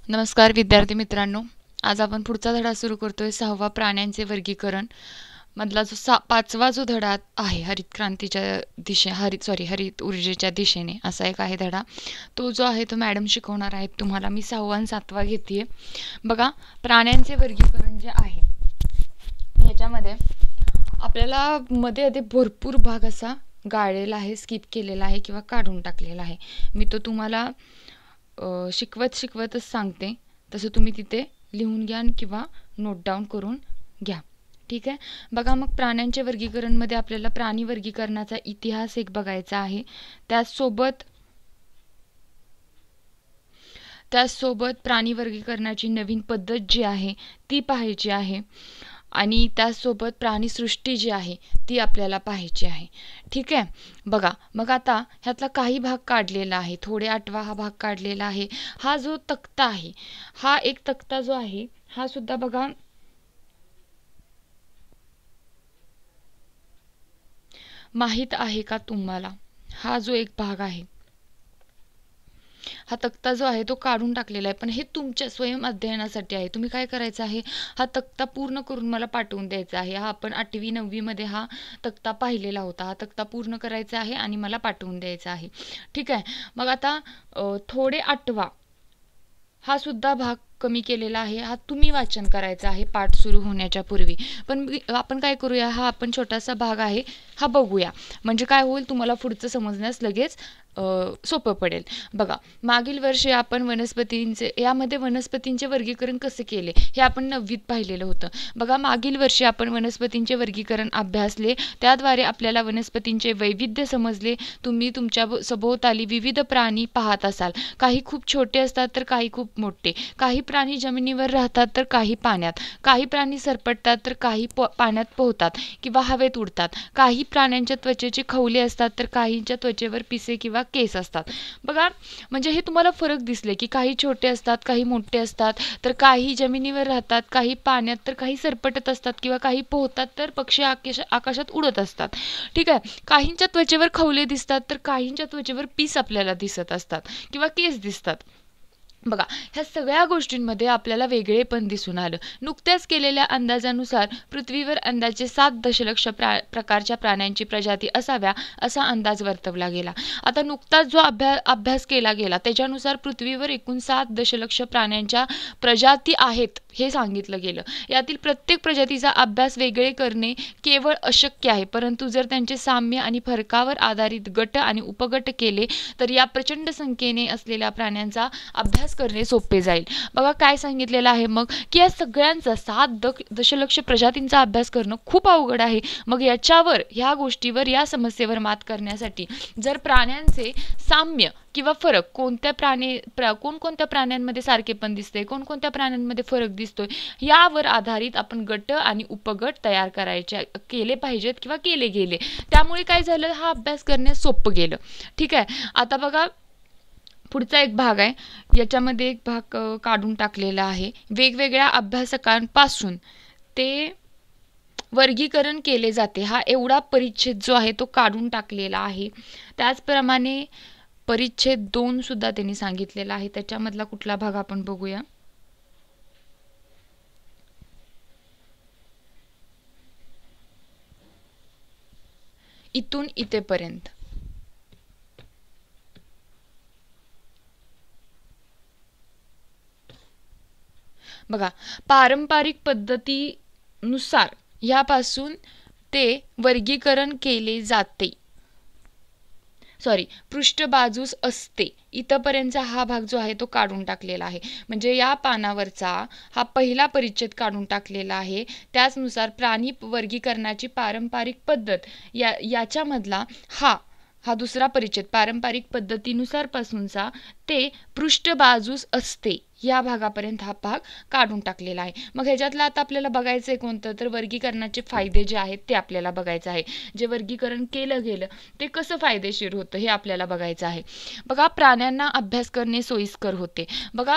नमस्कार विद्यार्थी मित्रांनो. आज आपण पुढचा धडा सुरू करतोय 6वा प्राण्यांचे वर्गीकरण मधला जो 5वा जो धडा आहे हरित क्रांतीच्या हरित ऊर्जेच्या दिशेने असा एक आहे धडा. तो जो आहे तो मॅडम शिकवणार आहेत तुम्हाला. मी 6वा आणि 7वा घेतेय. बघा, प्राण्यांचे वर्गीकरण जे आहे ह्याच्यामध्ये आपल्याला मध्ये आधी भरपूर भाग असा गाळलेला आहे, स्किप केलेला आहे किंवा काढून टाकलेला आहे. मी तो तुम्हाला शिकवतच सांगते, तसं तुम्ही तिथे लिहून घ्या किंवा नोट डाऊन करून घ्या. ठीक आहे. बघा, मग प्राण्यांचे वर्गीकरणमध्ये आपल्याला प्राणी वर्गीकरणाचा इतिहास एक बघायचा आहे. त्याचसोबत प्राणी वर्गीकरणाची नवीन पद्धत जी आहे ती पाहायची आहे आणि त्याचसोबत प्राणीसृष्टी जी आहे ती आपल्याला पाहायची आहे. ठीक आहे. बघा, मग आता ह्यातला काही भाग काढलेला आहे. थोडे आठवा हा भाग काढलेला आहे. हा जो तक्ता आहे, हा एक तक्ता जो आहे हा सुद्धा बघा माहित आहे का तुम्हाला? हा जो एक भाग आहे, हा तक्ता जो आहे तो काढून टाकलेला आहे, पण हे तुमच्या स्वयं अध्ययनासाठी आहे. तुम्ही काय करायचं आहे, हा तक्ता पूर्ण करून मला पाठवून द्यायचा आहे. हा आपण 8वी 9वी मध्ये हा तक्ता पाहिलेला होता. हा तक्ता पूर्ण करायचा आहे आणि मला पाठवून द्यायचा आहे. ठीक आहे. मग आता थोडे आठवा हा सुद्धा भाग कमी केलेला आहे. हा तुम्ही वाचन करायचा आहे पाठ सुरू होण्याच्या पूर्वी. पण आपण काय करूया, हा आपण छोटासा भाग आहे हा बघूया, म्हणजे काय होईल तुम्हाला पुढचं समजण्यास लगेच सोपं पडेल. बघा, मागील वर्षी आपण यामध्ये वनस्पतींचे वर्गीकरण कसे केले हे आपण 9वीत पाहिलेलं होतं. बघा, मागील वर्षी आपण वनस्पतींचे वर्गीकरण अभ्यासले. त्याद्वारे आपल्याला वनस्पतींचे वैविध्य समजले. तुम्ही तुमच्या सभोवताली विविध प्राणी पाहत असाल. काही खूप छोटे असतात तर काही खूप मोठे. काही प्राणी जमिनीवर राहतात तर काही पाण्यात. काही प्राणी सरपटतात तर काही पाण्यात पोहतात किंवा हवेत उडतात. काही प्राण्यांच्या त्वचेची खवले असतात तर काहींच्या त्वचेवर पिसे किंवा केस असतात. बघा, म्हणजे हे तुम्हाला फरक दिसले की काही छोटे असतात, काही मोठे असतात, तर काही जमिनीवर राहतात, काही पाण्यात, तर काही सरपटत असतात किंवा काही पोहतात, तर पक्षी आकाशात उडत असतात. ठीक आहे. काहींच्या त्वचेवर खवले दिसतात तर काहींच्या त्वचेवर पीस आपल्याला दिसत असतात किंवा केस दिसतात. बघा, ह्या सगळ्या गोष्टींमध्ये आपल्याला वेगळेपण दिसून आलं. नुकत्याच केलेल्या अंदाजानुसार पृथ्वीवर अंदाजे 7 दशलक्ष प्रकारच्या प्राण्यांची प्रजाती असाव्या असा अंदाज वर्तवला गेला. आता नुकताच जो अभ्यास केला गेला त्याच्यानुसार पृथ्वीवर एकूण 7 दशलक्ष प्राण्यांच्या प्रजाती आहेत हे सांगितलं गेलं. यातील प्रत्येक प्रजातीचा अभ्यास वेगळे करणे केवळ अशक्य आहे, परंतु जर त्यांचे साम्य आणि फरकावर आधारित गट आणि उपगट केले तर या प्रचंड संख्येने असलेल्या प्राण्यांचा अभ्यास करणे सोपे जाईल. बघा, काय सांगितलेलं आहे मग, की या सगळ्यांचा 7 दशलक्ष प्रजातींचा अभ्यास करणं खूप अवघड आहे. मग ह्या गोष्टीवर, या समस्येवर मात करण्यासाठी जर प्राण्यांचे साम्य किंवा फरक, कोणकोणत्या प्राण्यांमध्ये सारखेपण दिसते, कोणकोणत्या प्राण्यांमध्ये फरक दिसतोय, यावर आधारित आपण गट आणि उपगट तयार केले पाहिजेत किंवा केले गेले. त्यामुळे काय झालं, हा अभ्यास करण्यास सोपं गेलं. ठीक आहे. आता बघा, पुढचा एक भाग आहे, याच्यामध्ये एक भाग काढून टाकलेला आहे. वेगवेगळ्या अभ्यासकांपासून ते वर्गीकरण केले जाते, हा एवढा परिच्छेद जो आहे तो काढून टाकलेला आहे. त्याचप्रमाणे परिच्छेद 2 सुद्धा त्यांनी सांगितलेला आहे. त्याच्यामधला कुठला भाग आपण बघूया. इथून इथेपर्यंत. बघा, पारंपरिक पद्धतीनुसार यापासून ते वर्गीकरण केले जाते. पृष्ठबाजूस असते इथपर्यंतचा हा भाग जो आहे तो काढून टाकलेला आहे. म्हणजे या पानावरचा हा पहिला परिच्छेद काढून टाकलेला आहे. त्याचनुसार प्राणी वर्गीकरणाची पारंपरिक पद्धत याच्यामधला हा दुसरा परिच्छेद पारंपरिक पद्धतीनुसार पासूनचा ते पृष्ठबाजूस असते या भागापर्यंत हा भाग काढून टाकलेला आहे. मग ह्याच्यातलं आता आपल्याला बघायचं आहे कोणतं, तर वर्गीकरणाचे फायदे जे आहेत ते आपल्याला बघायचं आहे. जे वर्गीकरण केलं गेलं ते कसं फायदेशीर होतं हे आपल्याला बघायचं आहे. बघा, प्राण्यांना अभ्यास करणे सोयीस्कर होते. बघा,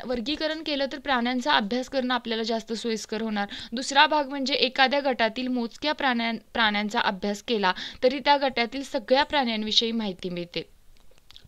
वर्गीकरण केलं तर प्राण्यांचा अभ्यास करणं आपल्याला जास्त सोयीस्कर होणार. दुसरा भाग म्हणजे एखाद्या गटातील मोजक्या प्राण्यांचा अभ्यास केला तरी त्या गटातील सगळ्या प्राण्यांविषयी माहिती मिळते.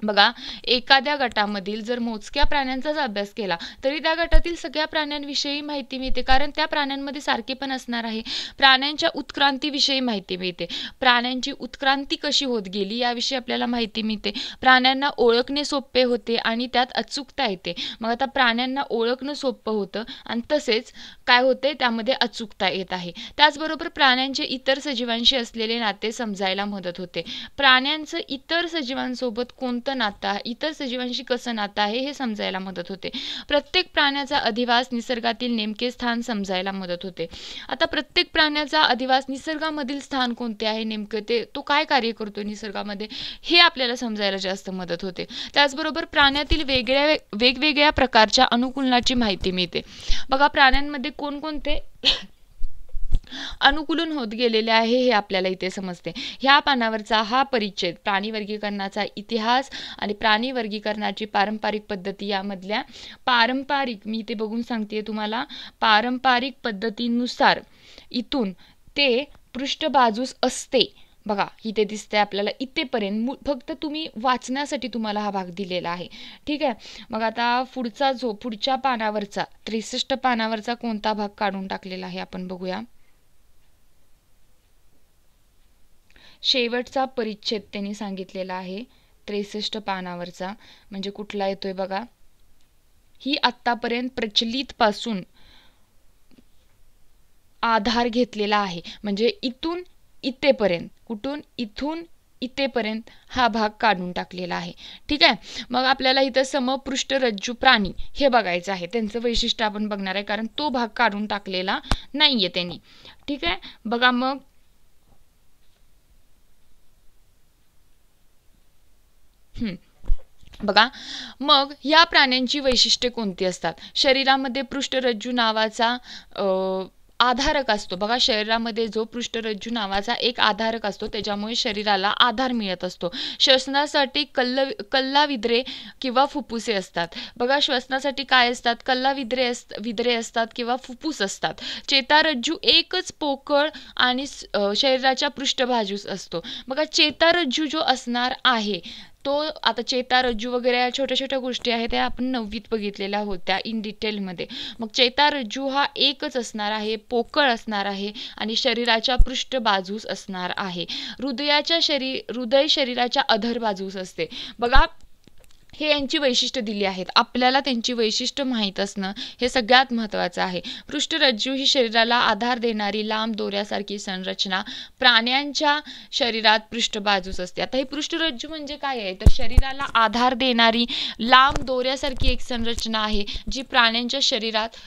बघा, एखाद्या गटामधील जर मोजक्या प्राण्यांचाच अभ्यास केला तरी त्या गटातील सगळ्या प्राण्यांविषयी माहिती मिळते, कारण त्या प्राण्यांमध्ये सारखेपण असणार आहे. प्राण्यांच्या उत्क्रांतीविषयी माहिती मिळते, प्राण्यांची उत्क्रांती कशी होत गेली याविषयी आपल्याला माहिती मिळते, प्राण्यांना ओळखणे सोपे होते आणि त्यात अचूकता येते. मग आता प्राण्यांना ओळखणं सोपं होतं आणि तसेच काय होते, त्यामध्ये अचूकता येत आहे. त्याचबरोबर प्राण्यांचे इतर सजीवांशी असलेले नाते समजायला मदत होते. प्राण्यांचं इतर सजीवांसोबत कोणतं नातं आहे, इतर सजीवांशी कसं नातं आहे हे समजायला मदत होते. प्रत्येक प्राण्याचा अधिवास निसर्गातील नेमके स्थान समजायला मदत होते. आता प्रत्येक प्राण्याचा अधिवास निसर्गामधील स्थान कोणते आहे, नेमकं तो काय कार्य करतो निसर्गामध्ये, हे आपल्याला समजायला जास्त मदत होते. त्याचबरोबर प्राण्यातील वेगवेगळ्या प्रकारच्या अनुकूलनाची माहिती मिळते. बघा, प्राण्यांमध्ये कोणकोणते अनुकूलन होत गेलेले आहे हे आपल्याला इथे समजते. ह्या पानावरचा हा परिच्छेद प्राणी वर्गीकरणाचा इतिहास आणि प्राणी वर्गीकरणाची पारंपरिक पद्धती यामधल्या पारंपरिक, मी इथे बघून सांगते तुम्हाला, पारंपरिक पद्धतीनुसार इथून ते पृष्ठबाजूस असते. बघा, इथे दिसतंय आपल्याला इथेपर्यंत, फक्त तुम्ही वाचण्यासाठी तुम्हाला हा भाग दिलेला आहे. ठीक आहे. मग आता पुढच्या पानावरचा 63 पानावरचा कोणता भाग काढून टाकलेला आहे आपण बघूया. शेवटचा परिच्छेद त्यांनी सांगितलेला आहे 63 पानावरचा, म्हणजे कुठला येतोय बघा, ही आत्तापर्यंत प्रचलित पासून आधार घेतलेला आहे, म्हणजे इथून इथेपर्यंत, कुठून इथून इथेपर्यंत हा भाग काढून टाकलेला आहे. ठीक आहे. मग आपल्याला इथं समपृष्ठरज्जू प्राणी हे बघायचं आहे, त्यांचं वैशिष्ट्य आपण बघणार आहे, कारण तो भाग काढून टाकलेला नाहीये त्यांनी. ठीक आहे. बघा, मग बघा, मग या प्राण्यांची वैशिष्ट्ये कोणती असतात. शरीरामध्ये पृष्ठरज्जू नावाचा आधारक असतो. बघा, शरीरामध्ये जो पृष्ठरज्जू नावाचा एक आधारक असतो, त्याच्यामुळे शरीराला आधार मिळत असतो. श्वसनासाठी कल्लाविद्रे किंवा फुफ्फुसे असतात. बघा, श्वसनासाठी काय असतात, कल्लाविद्रे असतात किंवा फुफ्फुस असतात. चेतारज्जू एकच पोकळ आणि शरीराच्या पृष्ठबाजूस असतो. बघा, चेतारज्जू जो असणार आहे तो, आता चेतारज्जू वगैरे या छोट्या छोट्या गोष्टी आहेत त्या आपण 9वीत बघितलेल्या होत्या इन डिटेलमध्ये. मग चेतारज्जू हा एकच असणार आहे, पोकळ असणार आहे आणि शरीराच्या पृष्ठबाजूस असणार आहे. हृदय शरीराच्या अधर बाजूस असते. बघा, हे यांची वैशिष्ट्य दिली आहेत. आपल्याला त्यांची वैशिष्ट्य माहीत असणं हे सगळ्यात महत्त्वाचं आहे. पृष्ठरज्जू ही शरीराला आधार देणारी लांब दोऱ्यासारखी संरचना प्राण्यांच्या शरीरात पृष्ठबाजूस असते. आता ही पृष्ठरज्जू म्हणजे काय आहे, तर शरीराला आधार देणारी लांब दोऱ्यासारखी एक संरचना आहे जी प्राण्यांच्या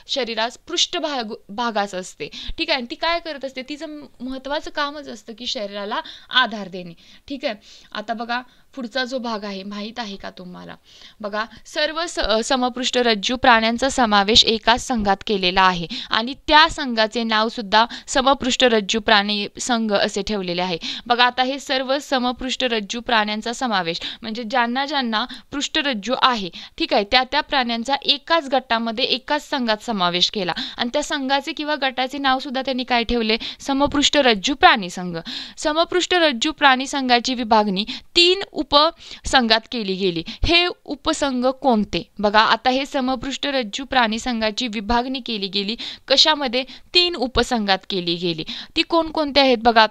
शरीरात पृष्ठभागास असते. ठीक आहे. ती काय करत असते, तिचं महत्त्वाचं कामच असतं की शरीराला आधार देणे. ठीक आहे. आता बघा, पुढचा जो भाग आहे माहीत आहे का तुम्हाला. बघा, सर्व समपृष्ठरज्जू प्राण्यांचा समावेश एकाच संघात केलेला आहे आणि त्या संघाचे नाव सुद्धा समपृष्ठरज्जू प्राणी संघ असे ठेवलेले आहे. बघा, आता हे सर्व समपृष्ठरज्जू प्राण्यांचा समावेश म्हणजे ज्यांना ज्यांना पृष्ठरज्जू आहे, ठीक आहे, त्या प्राण्यांचा एकाच गटामध्ये एकाच संघात समावेश केला आणि त्या संघाचे किंवा गटाचे नाव सुद्धा त्यांनी काय ठेवले, समपृष्ठरज्जू प्राणी संघ. समपृष्ठरज्जू प्राणी संघाची विभागणी 3 उपसंघात केली गेली. हे उपसंघ कोणते. बघा, आता हे समपृष्ठरज्जू प्राणी संघाची विभागणी केली गेली कशामध्ये, 3 उपसंघात केली गेली. ती कोणकोणते आहेत बघा.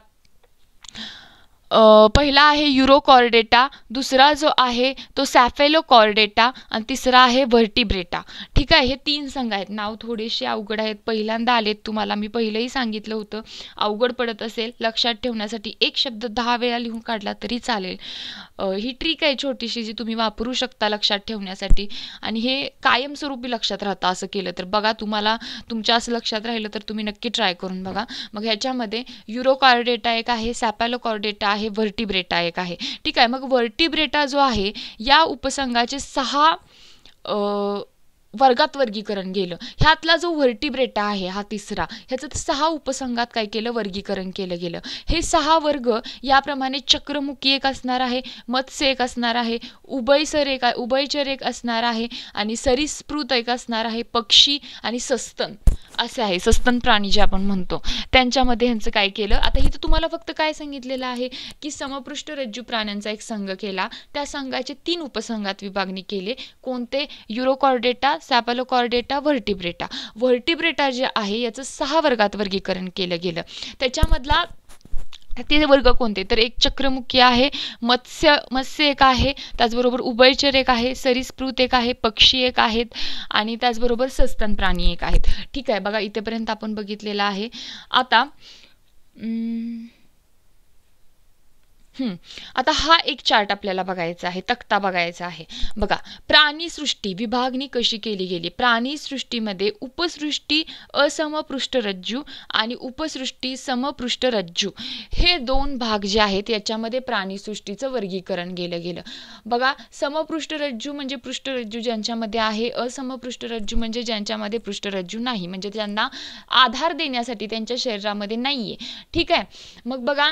पहिला आहे युरोकॉर्डेटा, दुसरा जो आहे तो सॅफेलोकॉर्डेटा आणि तिसरा आहे व्हर्टिब्रेटा. ठीक आहे. हे 3 संघ आहेत. नाव थोडेसे अवघड आहेत, पहिल्यांदा आलेत तुम्हाला, मी पहिलंही सांगितलं होतं. अवघड पडत असेल लक्षात ठेवण्यासाठी एक शब्द 10 वेळा लिहून काढला तरी चालेल. ही ट्रिक आहे छोटीशी जी तुम्ही वापरू शकता लक्षात ठेवण्यासाठी आणि हे कायमस्वरूपी लक्षात राहतं असं केलं तर. बघा, तुम्हाला तुमच्या असं लक्षात राहिलं तर तुम्ही नक्की ट्राय करून बघा. मग ह्याच्यामध्ये युरोकॉर्डेटा एक आहे, सॅफेलोकॉर्डेटा आहे, व्हर्टिब्रेटा एक आहे. ठीक आहे. मग व्हर्टिब्रेटा जो आहे या उपसंघाचे 6 वर्गात वर्गीकरण केलं. ह्यातला जो व्हर्टिब्रेटा आहे हा तिसरा, ह्याचं 6 उपसंघात काय केलं, वर्गीकरण केलं गेलं. हे 6 वर्ग याप्रमाणे चक्रमुखी एक असणार आहे, मत्स्य एक असणार आहे, उभयचर एक असणार आहे आणि सरीसृप एक असणार आहे, पक्षी आणि सस्तन असे आहे. सस्तन प्राणी जे आपण म्हणतो त्यांच्यामध्ये ह्यांचं काय केलं. आता इथं तुम्हाला फक्त काय सांगितलेलं आहे की समपृष्ठरज्जू प्राण्यांचा एक संघ केला, त्या संघाचे 3 उपसंघात विभागणी केली. कोणते, युरोकॉर्डेटा, सॅफॅलोकॉर्डेटा, व्हर्टिब्रेटा. व्हर्टिब्रेटा जे आहे याचं 6 वर्गात वर्गीकरण केलं गेलं. त्याच्यामधला ते वर्ग कोणते, तर एक चक्रमुखी आहे, मत्स्य एक आहे, त्याचबरोबर उभयचर एक आहे, सरीसृप एक आहे, पक्षी एक आहेत आणि त्याचबरोबर सस्तन प्राणी एक आहेत. ठीक आहे, बघा इथेपर्यंत आपण बघितलेलं आहे. आता आता हा एक चार्ट आपल्याला बघायचा आहे, तक्ता बघायचा आहे. बघा, प्राणीसृष्टी विभागणी कशी केली गेली. प्राणीसृष्टीमध्ये उपसृष्टी असमपृष्ठरज्जू आणि उपसृष्टी समपृष्ठरज्जू हे 2 भाग जे आहेत याच्यामध्ये प्राणीसृष्टीचं वर्गीकरण केलं गेलं. बघा, समपृष्ठरज्जू म्हणजे पृष्ठरज्जू ज्यांच्यामध्ये आहे, असमपृष्ठरज्जू म्हणजे ज्यांच्यामध्ये पृष्ठरज्जू नाही, म्हणजे त्यांना आधार देण्यासाठी त्यांच्या शरीरामध्ये नाहीये. ठीक आहे, मग बघा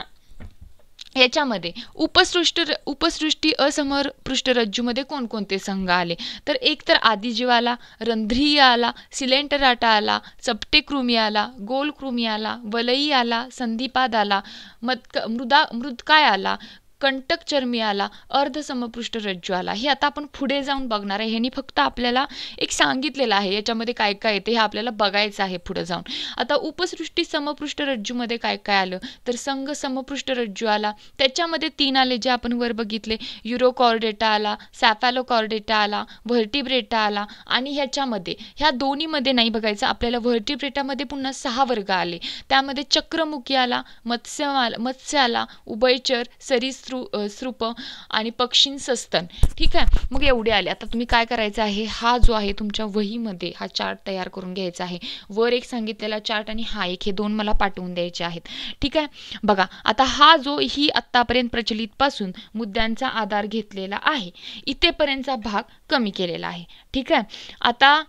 याच्यामध्ये उपसृष्टी असमपृष्ठरज्जूमध्ये कोणकोणते संघ आले, तर एक तर आदिजीव आला, रंध्रीय आला, सिलेंटराटा आला, चपटेकृमी आला, गोलकृमी आला, वलयी आला, संधिपाद आला, मृदकाय आला, कंटकचर्मी आला, अर्धसमपृष्ठरज्जू आला. हे आता आपण पुढे जाऊन बघणार आहे. ह्यांनी फक्त आपल्याला एक सांगितलेलं आहे याच्यामध्ये काय काय येते, हे आपल्याला बघायचं आहे पुढे जाऊन. आता उपसृष्टी समपृष्ठरज्जूमध्ये काय काय आलं, तर संघ समपृष्ठरज्जू आला, त्याच्यामध्ये 3 आले जे आपण वर बघितले. युरोकॉर्डेटा आला, सॅफॅलोकॉर्डेटा आला, व्हर्टिब्रेटा आला आणि ह्याच्यामध्ये ह्या दोन्हीमध्ये नाही बघायचं आपल्याला. व्हर्टिब्रेटामध्ये पुन्हा 6 वर्ग आले, त्यामध्ये चक्रमुखी आला, मत्स्य आला, उभयचर, सरीसृप आणि पक्षी सस्तन. ठीक आहे, मग एवढे आले. आता तुम्ही काय करायचं आहे, हा जो आहे तुमच्या वहीमध्ये हा चार्ट तयार करून घ्यायचा आहे. वर एक सांगितलेला चार्ट आणि हा एक, हे 2 मला पाठवून द्यायचे आहेत. ठीक आहे, बघा आता हा जो ही आत्तापर्यंत प्रचलित पासून मुद्द्यांचा आधार घेतलेला आहे, इथेपर्यंतचा भाग कमी केलेला आहे. ठीक आहे, आता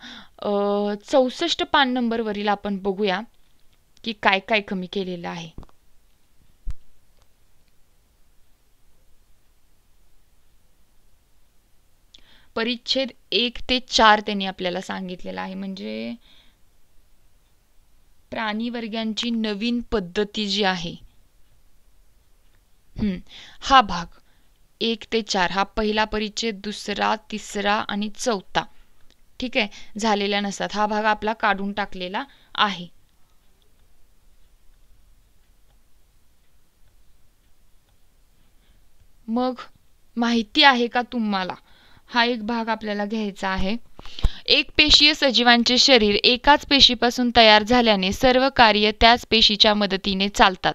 64 पान नंबरवरील आपण बघूया की काय काय कमी केलेलं आहे. परिच्छेद 1 ते 4 त्यांनी आपल्याला सांगितलेला आहे, म्हणजे प्राणी वर्गांची नवीन पद्धती जी आहे, हा भाग 1 ते 4 हा पहिला परिच्छेद, दुसरा, तिसरा आणि चौथा. ठीक आहे, झालेल्या नसतात. हा भाग आपला काढून टाकलेला आहे. मग माहिती आहे का तुम्हाला, हा एक भाग आपल्याला घ्यायचा आहे. एक पेशीय सजीवांचे शरीर एकाच पेशीपासून तयार झाल्याने सर्व कार्य त्याच पेशीच्या मदतीने चालतात.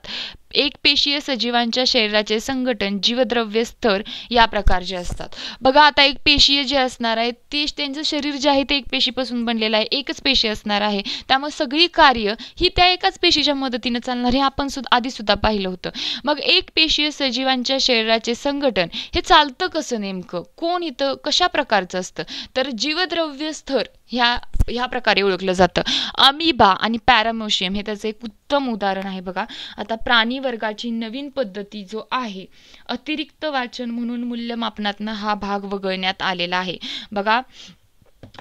एक पेशीय सजीवांच्या शरीराचे संघटन जीवद्रव्य स्तर या प्रकारचे असतात. बघा, आता एक पेशीय जे असणार आहे ते त्यांचं शरीर जे आहे ते एक पेशीपासून बनलेलं आहे, एकच पेशी असणार आहे, त्यामुळे सगळी कार्य ही त्या एकाच पेशीच्या मदतीने चालणार, हे आपण आधी सुद्धा पाहिलं होतं. मग एक पेशीय सजीवांच्या शरीराचे संघटन हे चालतं कसं, नेमकं कोण इथं कशा प्रकारचं असतं, तर जीवद्रव्य स्तर ह्या प्रकारे ओळखलं जातं. अमिबा आणि पॅरामोशियम हे त्याचं एक उत्तम उदाहरण आहे. बघा, आता प्राणी वर्गाची नवीन पद्धती जो आहे, अतिरिक्त वाचन म्हणून मूल्यमापनातनं हा भाग वगळण्यात आलेला आहे. बघा,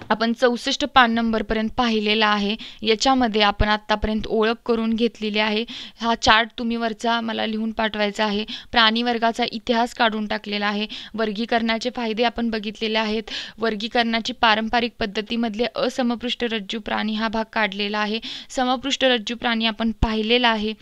आपण 64 पान नंबरपर्यंत पाहिलेला आहे. याच्यामध्ये आपण आत्तापर्यंत ओळख करून घेतलेली आहे. हा चार्ट तुम्ही वरचा मला लिहून पाठवायचा आहे. प्राणी वर्गाचा इतिहास काढून टाकलेला आहे. वर्गीकरणाचे फायदे आपण बघितलेले आहेत. वर्गीकरणाची पारंपरिक पद्धतीमधले असमपृष्ठरज्जू प्राणी हा भाग काढलेला आहे. समपृष्ठरज्जू प्राणी आपण पाहिलेला आहे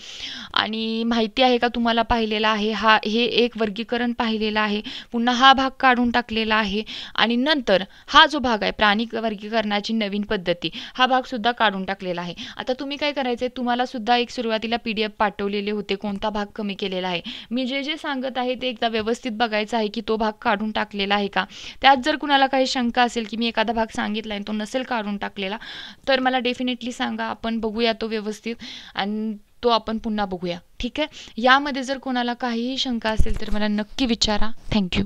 आणि माहिती आहे का तुम्हाला पाहिलेला आहे. हे एक वर्गीकरण पाहिलेलं आहे. पुन्हा हा भाग काढून टाकलेला आहे आणि नंतर हा जो भाग आहे प्राणी वर्गीकरणाची नवीन पद्धती, हा भाग सुद्धा काढून टाकलेला आहे. आता तुम्ही काय करायचंय, तुम्हाला सुद्धा एक सुरुवातीला PDF पाठवलेले होते, कोणता भाग कमी केलेला आहे. मी जे जे सांगत आहे ते एकदा व्यवस्थित बघायचं आहे की तो भाग काढून टाकलेला आहे का. त्यात जर कुणाला काही शंका असेल की मी एखादा भाग सांगितला आहे तो नसेल काढून टाकलेला, तर मला डेफिनेटली सांगा, आपण बघूया तो व्यवस्थित आणि तो आपण पुन्हा बघूया. ठीक आहे, यामध्ये जर कोणाला काहीही शंका असेल तर मला नक्की विचारा. थँक्यू.